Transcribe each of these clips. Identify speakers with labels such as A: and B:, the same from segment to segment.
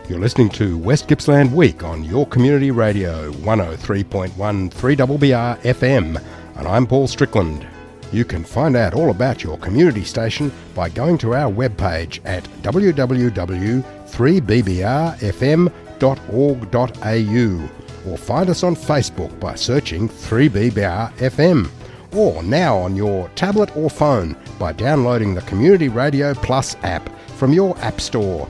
A: You're listening to West Gippsland Week on your community radio, 103.1 3BBR FM, and I'm Paul Strickland. You can find out all about your community station by going to our webpage at www.3BBRFM.org.au or find us on Facebook by searching 3BBR FM, or now on your tablet or phone by downloading the Community Radio Plus app from your app store.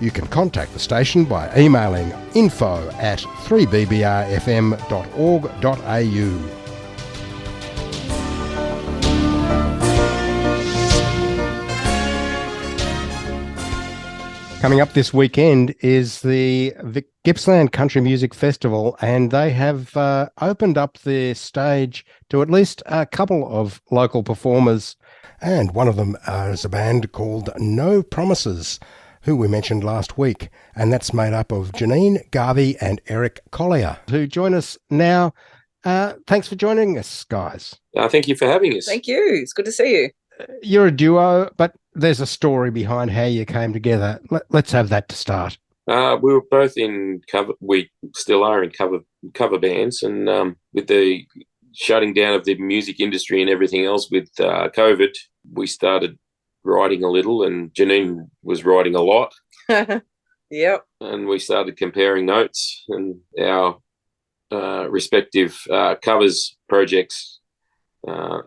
A: You can contact the station by emailing info@3bbrfm.org.au. Coming up this weekend is the Gippsland Country Music Festival, and they have opened up the stage to at least a couple of local performers, and one of them is a band called No Promises, who we mentioned last week, and that's made up of Janine Garvey and Eric Collier, who join us now. Thanks for joining us, guys.
B: Thank you for having us.
C: Thank you. It's good to see you.
A: You're a duo, but there's a story behind how you came together. Let's have that to start.
B: We were both in cover. We still are in cover bands, and with the shutting down of the music industry and everything else with COVID, we started writing a little, and Janine was writing a lot.
C: Yep.
B: And we started comparing notes and our respective covers projects.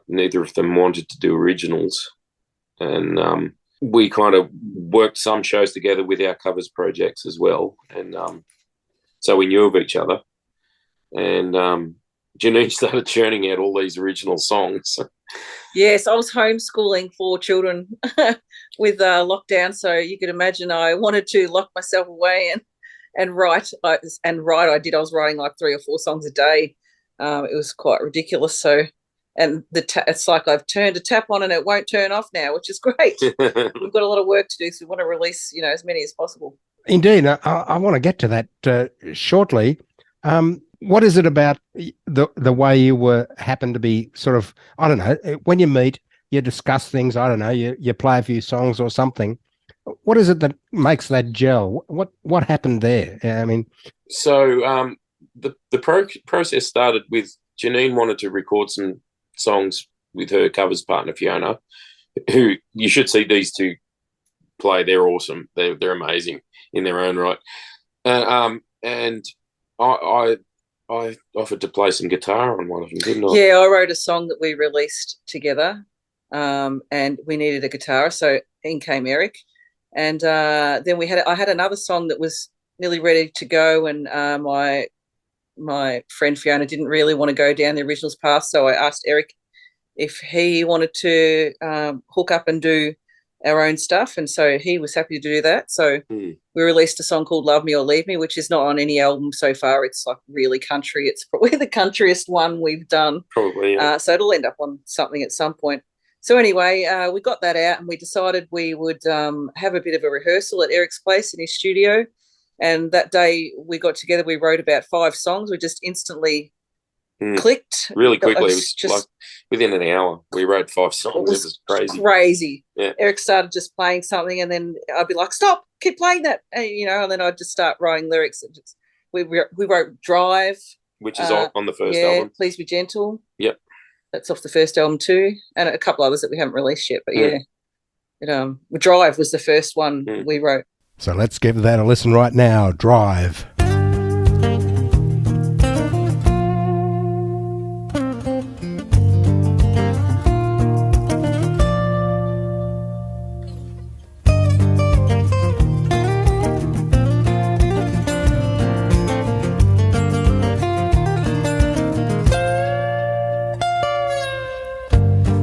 B: Neither of them wanted to do originals, and we kind of worked some shows together with our covers projects as well, and so we knew of each other, and Janine started churning out all these original songs.
C: Yes, I was homeschooling 4 children with lockdown, so you could imagine I wanted to lock myself away and write. I was writing like 3 or 4 songs a day. It was quite ridiculous. So, and it's like I've turned a tap on and it won't turn off now, which is great. We've got a lot of work to do, so we want to release, as many as possible.
A: Indeed, I want to get to that shortly. What is it about the way you happen to be sort of, I don't know, when you meet, you discuss things, I don't know, you play a few songs or something. What is it that makes that gel? What happened there?
B: So the process started with Janine wanted to record some songs with her covers partner, Fiona, who you should see these two play. They're awesome. They're amazing in their own right. And I offered to play some guitar on one of them, didn't I?
C: Yeah, I wrote a song that we released together, and we needed a guitar, so in came Eric. And then I had another song that was nearly ready to go, and my friend Fiona didn't really want to go down the originals path, so I asked Eric if he wanted to hook up and do our own stuff, and so he was happy to do that. So we released a song called Love Me or Leave Me, which is not on any album so far. It's like really country. It's probably the countryest one we've done.
B: Probably, yeah.
C: So it'll end up on something at some point. So anyway, we got that out, and we decided we would have a bit of a rehearsal at Eric's place in his studio. And that day we got together, we wrote about 5 songs. We just instantly clicked.
B: Really quickly. It was just like within an hour, we wrote 5 songs. It was
C: crazy.
B: Yeah.
C: Eric started just playing something, and then I'd be like, stop, keep playing that. And then I'd just start writing lyrics. And we wrote Drive. Which is on the first album. Please Be Gentle.
B: Yep.
C: That's off the first album too. And a couple others that we haven't released yet. But Drive was the first one we wrote.
A: So let's give that a listen right now. Drive.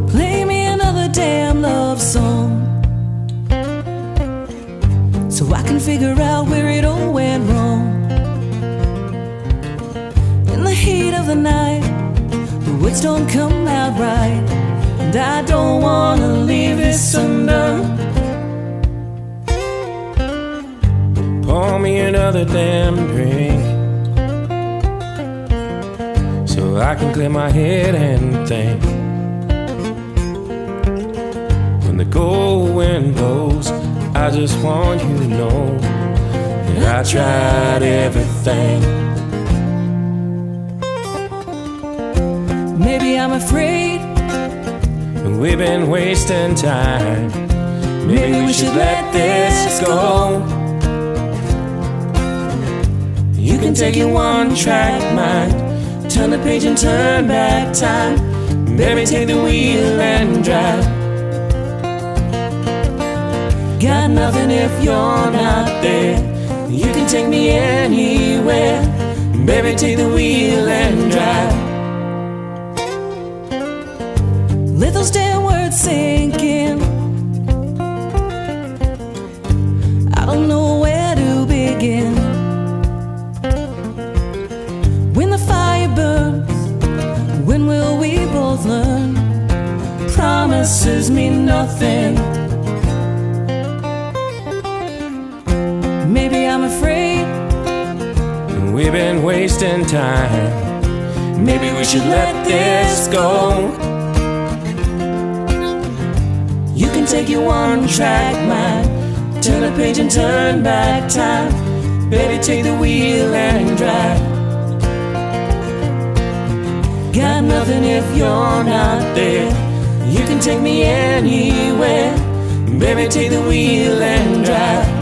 D: Play me another damn love song, so I can figure out where it all went wrong. In the heat of the night, the words don't come out right, and I don't wanna leave this undone. Pour me another damn drink, so I can clear my head and think. When the going blows, I just want you to know that I tried everything. Maybe I'm afraid we've been wasting time. Maybe we should let this go. You can take your one-track mind, turn the page and turn back time. Baby, take the wheel and drive. Got nothing if you're not there. You can take me anywhere. Baby, take the wheel and drive. Let those damn words sink in. I don't know where to begin. When the fire burns, when will we both learn? Promises mean nothing. Maybe I'm afraid we've been wasting time. Maybe we should let this go. You can take your one-track mind, turn the page and turn back time. Baby, take the wheel and drive. Got nothing if you're not there. You can take me anywhere. Baby, take the wheel and drive.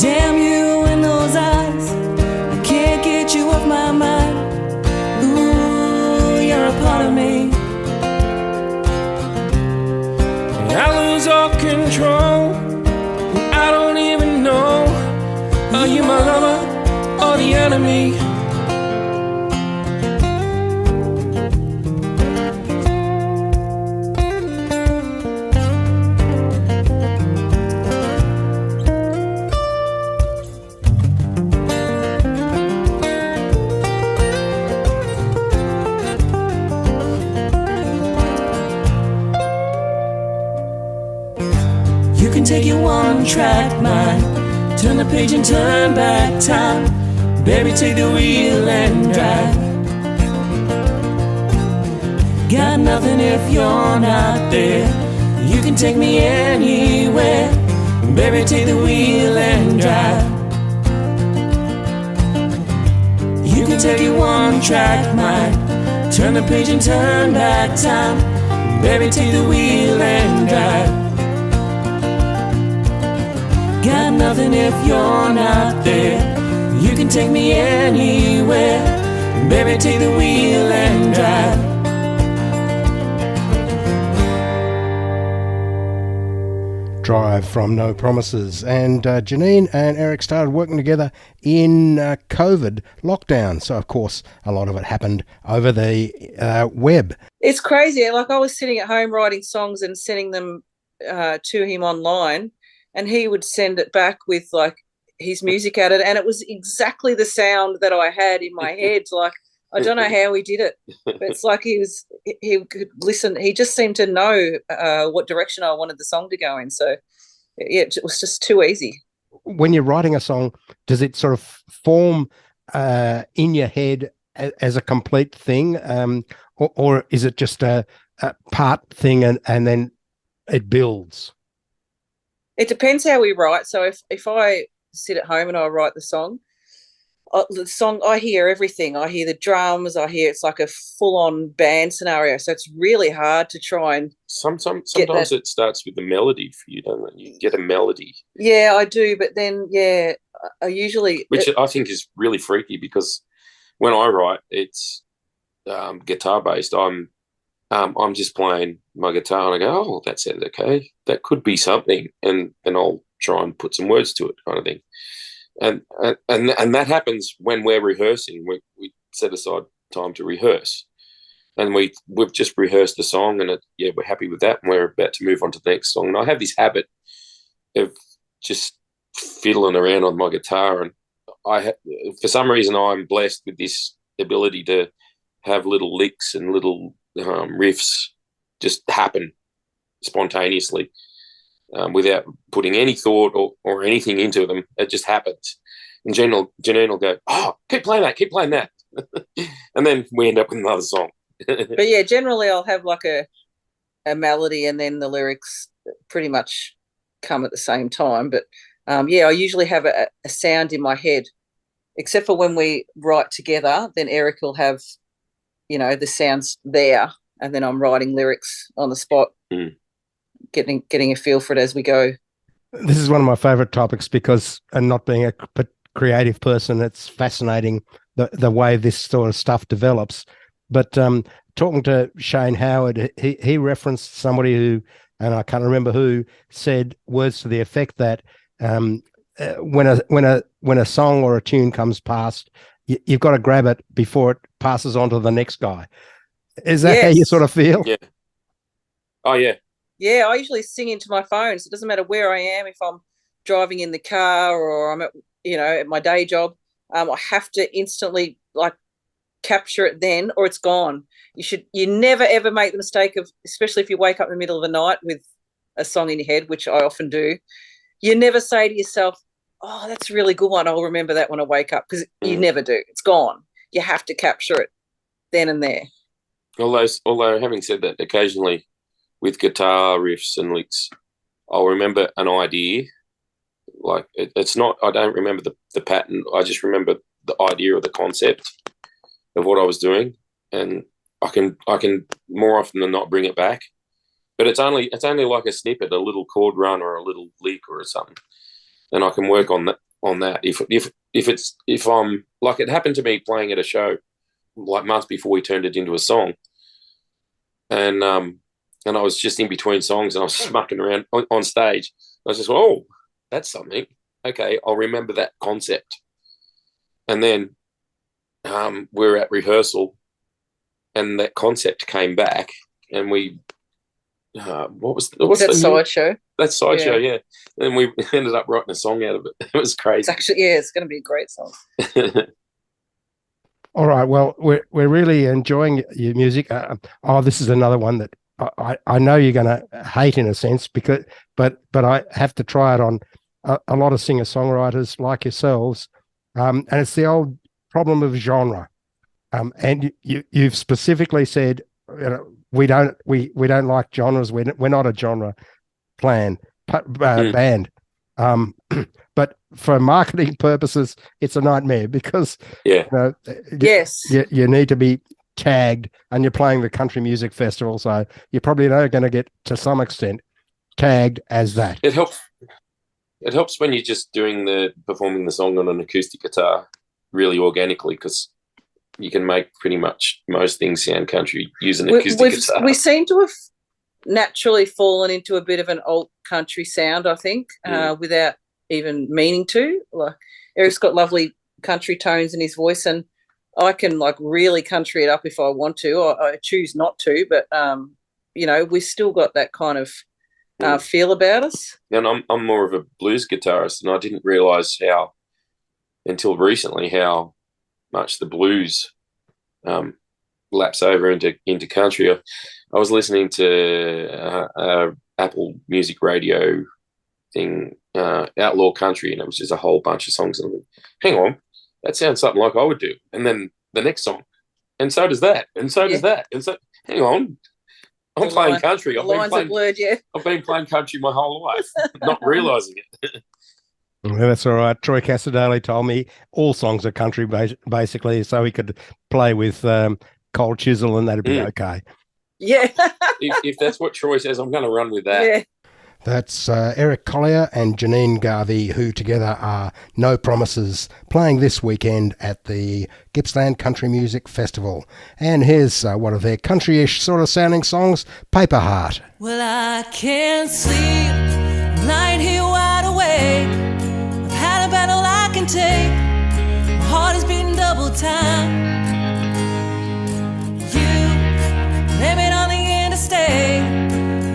D: Damn you in those eyes, I can't get you off my mind. Ooh, you're a part of me. I lose all control, and I don't even know. Are you my lover or the enemy? You can take your one-track mind, turn the page and turn back time. Baby, take the wheel and drive. Got nothing if you're not there. You can take me anywhere. Baby, take the wheel and drive. You can take your one-track mind, turn the page and turn back time. Baby, take the wheel and drive. Got nothing if you're not there. You can take me anywhere. Baby, take the wheel and drive.
A: Drive from No Promises. And Janine and Eric started working together in COVID lockdown. So, of course, a lot of it happened over the web.
C: It's crazy. Like, I was sitting at home writing songs and sending them to him online, and he would send it back with, like, his music at it, and it was exactly the sound that I had in my head. Like, I don't know how he did it, but it's like he could listen. He just seemed to know what direction I wanted the song to go in. So, yeah, it was just too easy.
A: When you're writing a song, does it sort of form in your head as a complete thing, or is it just a part thing and then it builds?
C: It depends how we write. So if I sit at home and I write the song, I hear everything. I hear the drums. It's like a full-on band scenario. So it's really hard to try and
B: sometimes it starts with the melody for you, don't it? You get a melody.
C: Yeah, I do. But then, yeah, I usually,
B: which I think is really freaky, because when I write, it's guitar based. I'm just playing my guitar and I go, oh, that sounds okay. That could be something, and I'll try and put some words to it, kind of thing. And that happens when we're rehearsing. We set aside time to rehearse, and we've just rehearsed the song, and we're happy with that, and we're about to move on to the next song. And I have this habit of just fiddling around on my guitar, and for some reason I'm blessed with this ability to have little licks and little riffs just happen spontaneously. Without putting any thought or anything into them. It just happens. And Janine will go, oh, keep playing that. And then we end up with another song.
C: But yeah, generally I'll have like a melody, and then the lyrics pretty much come at the same time. But I usually have a sound in my head, except for when we write together. Then Eric will have, the sounds there, and then I'm writing lyrics on the spot, getting a feel for it as we go.
A: This is one of my favorite topics because, and not being a creative person, it's fascinating the way this sort of stuff develops. But talking to Shane Howard, he referenced somebody who, and I can't remember who, said words to the effect that when a song or a tune comes past, you've got to grab it before it passes on to the next guy. Is that how you sort of feel?
B: Yeah. Oh, yeah.
C: Yeah, I usually sing into my phone, so it doesn't matter where I am. If I'm driving in the car or I'm at my day job, I have to instantly capture it then, or it's gone. You never ever make the mistake of, especially if you wake up in the middle of the night with a song in your head, which I often do. You never say to yourself, "Oh, that's a really good one. I'll remember that when I wake up," because you never do. It's gone. You have to capture it then and there.
B: Although having said that, occasionally with guitar riffs and licks, I'll remember an idea. Like it's not, I don't remember the pattern. I just remember the idea or the concept of what I was doing, and I can more often than not bring it back. But it's only like a snippet, a little chord run or a little lick or something, and I can work on that. If I'm like, it happened to me playing at a show like months before we turned it into a song, and I was just in between songs and I was just mucking around on stage. I was just, oh, that's something. Okay, I'll remember that concept. And then we were at rehearsal, and that concept came back, and we what's that
C: Sideshow?
B: That Sideshow, yeah. And we ended up writing a song out of it. It was crazy.
C: It's actually, it's going to be a great song.
A: All right. Well, we're really enjoying your music. This is another one that I know you're going to hate in a sense, but I have to try it on a lot of singer-songwriters like yourselves, and it's the old problem of genre. And you've specifically said, we don't like genres. We're not a genre band. But for marketing purposes, it's a nightmare because
C: yes,
A: you need to be tagged, and you're playing the country music festival, so you're probably not going to get, to some extent, tagged as that.
B: It helps when you're just performing the song on an acoustic guitar really organically, because you can make pretty much most things sound country using acoustic guitar. We
C: seem to have naturally fallen into a bit of an alt country sound, I think, without even meaning to. Like, Eric's got lovely country tones in his voice, and I can really country it up if I want to. I choose not to, but we've still got that kind of feel about us.
B: And I'm more of a blues guitarist, and I didn't realise until recently how much the blues laps over into country. I was listening to Apple Music Radio thing, Outlaw Country, and it was just a whole bunch of songs. And I'm like, hang on, that sounds something like I would do. And then the next song, and so does that, and so does that, and so hang on, I'm playing country. I've been playing country my whole life, not realising it.
A: Well, that's all right. Troy Casadale told me all songs are country basically, so he could play with Cold Chisel and that'd be okay.
C: Yeah.
B: if that's what Troy says, I'm going to run with that.
C: Yeah.
A: That's Eric Collier and Janine Garvey, who together are No Promises, playing this weekend at the Gippsland Country Music Festival. And here's one of their country-ish sort of sounding songs, Paper Heart.
D: Well, I can't sleep, lying here wide awake. I've had a battle I can take. My heart is beating double time. You blame it on the interstate.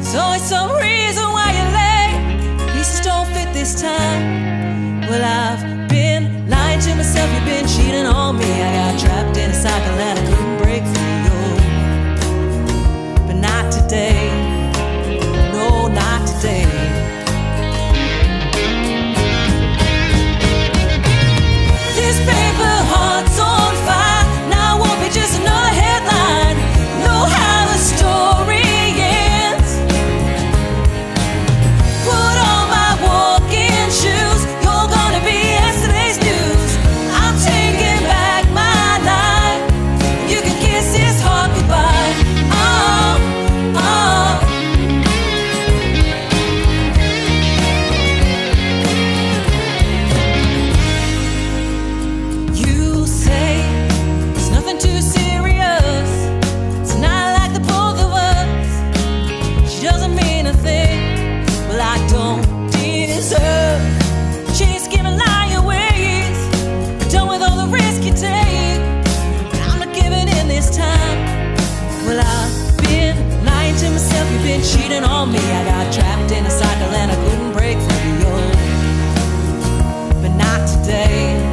D: There's always some reason why you're late. Pieces don't fit this time. Well, I've been lying to myself. You've been cheating on me. I got trapped in a cycle that I couldn't break free. But not today. No, not today. This paper heart's on fire. Now it won't be just another headline. Know how the story ends. Put all my Well, I've been lying to myself, you've been cheating on me. I got trapped in a cycle and I couldn't break free. Oh, but not today.